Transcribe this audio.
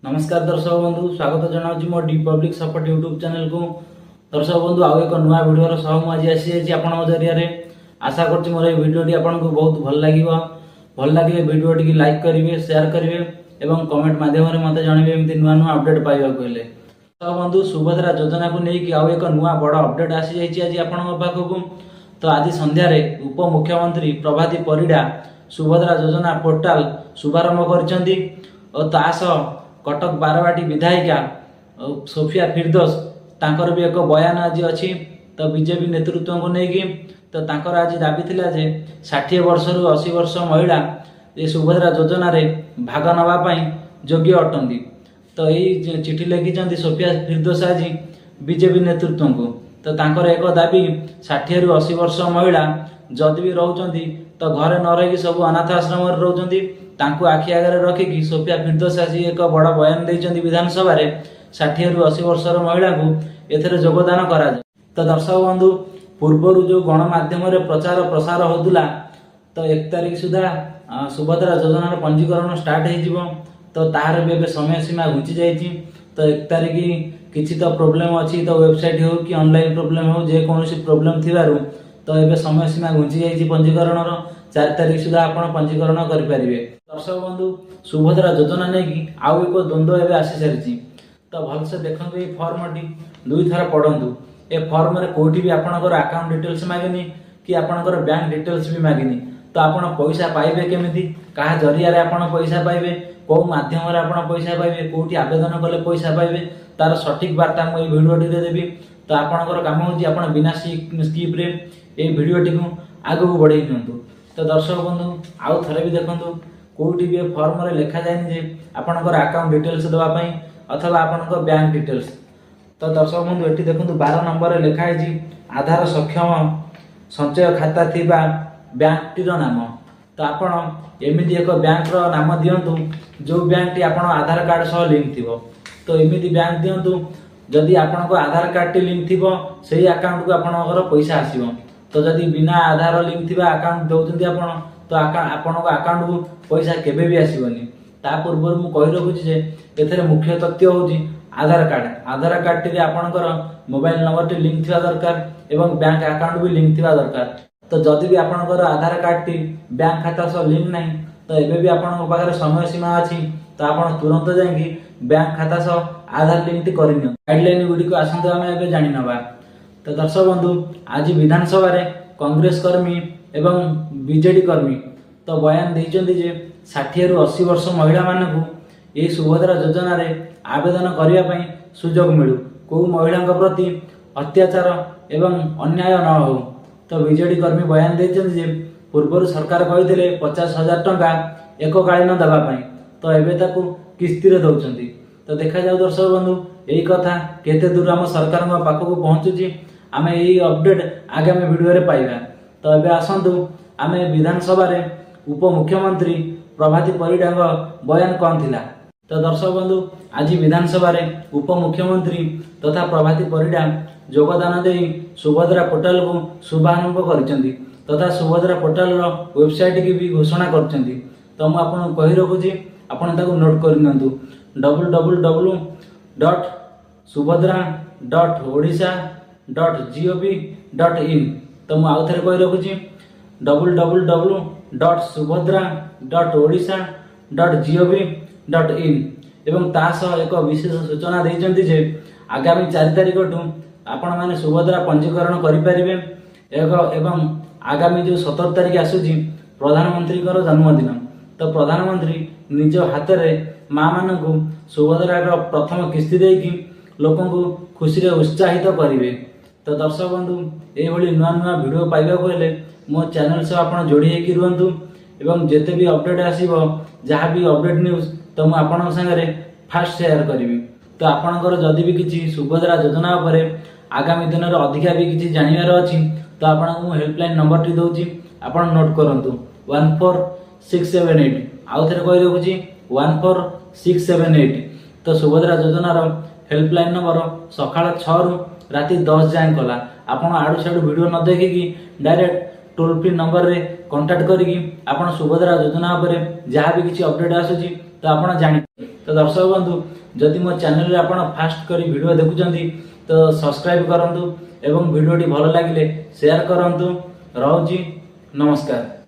नमस्कार दर्शक बंधु स्वागत जनावि मो D public support YouTube channel को। दर्शक बंधु आउ एक नुआ भिडियो सह आज आसी आपण जरिया आशा कर मोर ये भिडियोटी आपको बहुत भल लगे भिडियोटी की लाइक करेंगे, शेयर करेंगे और कमेंट माध्यम मत जनइबे एमती नुआ नुआ अपडेट पाइबा हेले। दर्शक बंधु सुभद्रा योजना को लेकिन आउ एक नुआ बड़ अपडेट आसी जाइए आज आपण पाखक। तो आज संध्यारे उप मुख्यमंत्री प्रभाती परिडा सुभद्रा योजना पोर्टाल शुभारंभ करछंती और तासह कटक बारवाटी विधायिका सोफिया फिरदोस तांकर भी एक बयान आज अच्छी। तो बीजेपी नेतृत्व को लेकिन तो तांकर आज दाबी थिला जे 60 वर्ष रु 80 वर्ष महिला ये सुभद्रा योजना रे भाग नवा पाई योग्य अटंती। तो यही चिठी लिखिं सोफिया फिरदोस आज बीजेपी नेतृत्व को। तो तांकर एक दाबी 60 रु 80 वर्ष महिला जदि भी रोचंती तो घरे न रही सब अनाथ आश्रम रोचंती तांको आखि आगे रखिकी सोफिया फिरदोस आज एक बड़ बयान देइचंती विधानसभा रे 60 रु 80 वर्षर महिला को एथरे योगदान करा। तो दर्शक बंधु पूर्वर जो गणमाध्यम प्रचार प्रसार होतुला तो 1 तारिख सुधा सुभद्रा योजना पंजीकरण स्टार्ट हो। तो तार भी समय सीमा घुंची जाइए। तो 1 तारिख किसी तो प्रोब्लेम अच्छी तो वेबसाइट हो कि ऑनलाइन प्रोब्लेम हो जेकोसी प्रोब्लेम थिबारु तो ये समय सीमा घुंची जाइए पंजीकरण 4 तारिख सुधा आप पंजीकरण करेंगे। दर्शक बंधु सुभद्रा योजना नहीं आउ एक द्वंद्व एवं आसी सारी। तो भलसे देखो ये फर्मटी 2 थर पढ़ु। ए फर्म रे कोठी भी आपनकर अकाउंट डिटेल्स मागिनी कि आपनकर बैंक डिटेल्स भी मागिनी। तो आपण पैसा पाइबे केमिति कहा जरिया रे आपण पैसा पाइबे को माध्यम रे आपण पैसा पाइबे कोठी आवेदन कले पैसा पाइबे तार सठिक बार्ता मु भिडियोटी रे देबी। तो आपनकर काम होची आपण बिना स्किप रे ए भिडियोटी को आगु को बढ़ाई दियंतु। तो दर्शक बंधु आउ थरे भी देखंतु कोठी भी फॉर्म रे लिखा जाय जे आपनकर अकाउंट डिटेल्स देबा पई अथवा आपनकर बैंक डिटेल्स। तो दर्शक बंधु एठी देखंतु 12 नंबर रे लिखा है जी आधार सक्षम संचय खाता थिबा बैंक टी रो नाम। तो आपण एमिति एक बैंक रो नाम दियंतु जो बैंक टी आपण आधार कार्ड सह लिंक थिबो। तो एमिति बैंक दियंतु जदि आपनको आधार कार्ड टी लिंक थिबो सेही अकाउंट को आपनकर पैसा आसीबो। तो जदि बिना आधार लिंक थिबा अकाउंट दउचंती आपण तो आपनको अकाउंट को पैसा केबे भी आसीबनी। ता पूर्व मु कहि रखुची जे एथरे मुख्य तथ्य होची आधार कार्ड टी आपनकर मोबाइल नंबर टी लिंक थिबा दरकार एवं बैंक अकाउंट भी लिंक थिबा दरकार। तो जदि भी आपनकर आधार कार्ड टी बैंक खाता सह लिंक नहीं तो एबे भी आपन पाखरे समय सीमा अछि। तो आपण तुरंत जाइकी बैंक खाता सह आधार लिंक टी करिनियो। गाइडलाइन गुडी को आसंत आमे एबे जानि नबा। तो दर्शक बंधु आज विधानसभा रे कांग्रेस कर्मी एवं बीजेडी कर्मी तो बयान देइचंती जे 60 रु 80 वर्ष महिला मानकु ए सुभद्रा योजना रे आवेदन करिया पई सुजोग मिलु को महिला प्रति अत्याचार एवं अन्याय न हो। तो बीजेडी कर्मी बयान देइचंती जे पूर्वर सरकार कहिथिले 50,000 टंका एककालीन देबा पई तो एबे ताकू किस्ती रे दउचंती। तो देखा जाऊ दर्शक बंधु एई कथा केते दूर हम सरकार पाखक पहुंचुची आमे एई अपडेट आगामी वीडियो रे पाइबा। तो एबे आसंतु आमे विधानसभा रे उप मुख्यमंत्री प्रभाती परिडा बयान कौन थिला। तो दर्शक बंधु आज विधानसभा रे उप मुख्यमंत्री तथा प्रभाती परिडा योगदान दे सुभद्रा पोर्टाल को शुभारंभ करछंती तथा सुभद्रा पोर्टाल रो वेबसाइट की भी घोषणा करछंती। तो मु आपन कहि रखुची आपन ताको नोट कर नियंतु www.subhadra.odisha.gov.in। तो मु आउ थरे कहि रखुची www.subhadra.odisha.gov.in एवं तासह एक विशेष सूचना देइचंती जे आगामी 4 तारिख टू आपण माने सुभद्रा पंजीकरण करि परिबे एवं आगामी जो 17 तारिख आसुची प्रधानमंत्री कर जन्मदिन। तो प्रधानमंत्री निज हाथ रे मां मानकु सुभद्रा रो प्रथम किस्ती देकी लोकन को खुशी रे उत्साहित करिवे। तो दर्शक बंधु ए भली नुआ नुआ वीडियो पाइबा को हेले मो चैनल से आपण जोड़ी हेकी रुहंतु एवं जेते भी अपडेट आसीबो जहाँ भी अपडेट न्यूज तो मु आपण संगे फास्ट शेयर करिवि। तो आपणकर जदि भी किसी सुभद्रा योजना उपरे आगामी दिन रे अधिका भी किसी जानिबार अछि तो आपण मु हेल्पलाइन नंबर टी दोची आपण नोट करंतु 14678। आउ थरे कहि रखुची 14678। तो सुभद्रा योजना रो हेल्पलाइन नंबर सकाळ 6 रु राति 10 जाए कला। आपण आडू साडू वीडियो न देखिकी डायरेक्ट टोल फ्री नंबर रे कांटेक्ट करिकी आपण सुभद्रा योजना उपरे जहाँ भी किसी अपडेट आसुची तो आपण जानि। तो दर्शक बंधु जदि मो चैनल रे आपण फास्ट करी वीडियो देखुचंती तो सब्सक्राइब करंतु एवं वीडियो टी भल लागिले शेयर करंतु। रहउची नमस्कार।